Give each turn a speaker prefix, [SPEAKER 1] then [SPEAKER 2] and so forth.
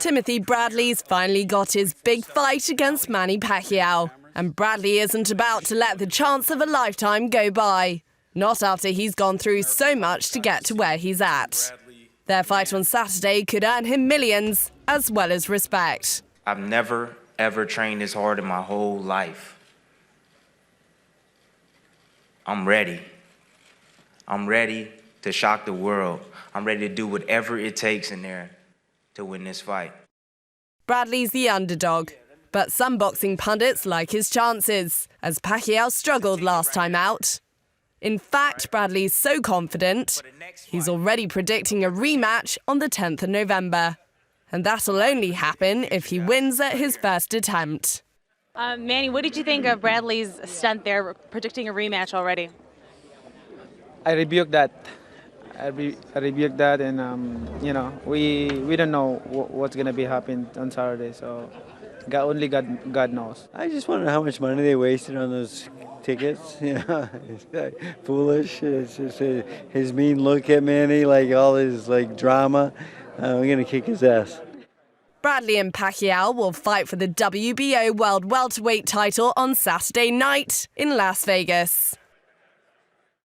[SPEAKER 1] Timothy Bradley's finally got his big fight against Manny Pacquiao. And Bradley isn't about to let the chance of a lifetime go by. Not after he's gone through so much to get to where he's at. Their fight on Saturday could earn him millions as well as respect.
[SPEAKER 2] I've never, ever trained this hard in my whole life. I'm ready. I'm ready to shock the world. I'm ready to do whatever it takes in there to win this fight.
[SPEAKER 1] Bradley's the underdog, but some boxing pundits like his chances, as Pacquiao struggled last time out. In fact, Bradley's so confident, he's already predicting a rematch on the 10th of November. And that'll only happen if he wins at his first attempt.
[SPEAKER 3] Manny, what did you think of Bradley's stunt there, predicting a rematch already?
[SPEAKER 4] I rebuke that. I rebuke that, and you know, we don't know what's gonna be happening on Saturday, so only God knows.
[SPEAKER 5] I just wonder how much money they wasted on those tickets. You know, it's like foolish. It's just his mean look at Manny, like all his drama. We're gonna kick his ass.
[SPEAKER 1] Bradley and Pacquiao will fight for the WBO World Welterweight title on Saturday night in Las Vegas.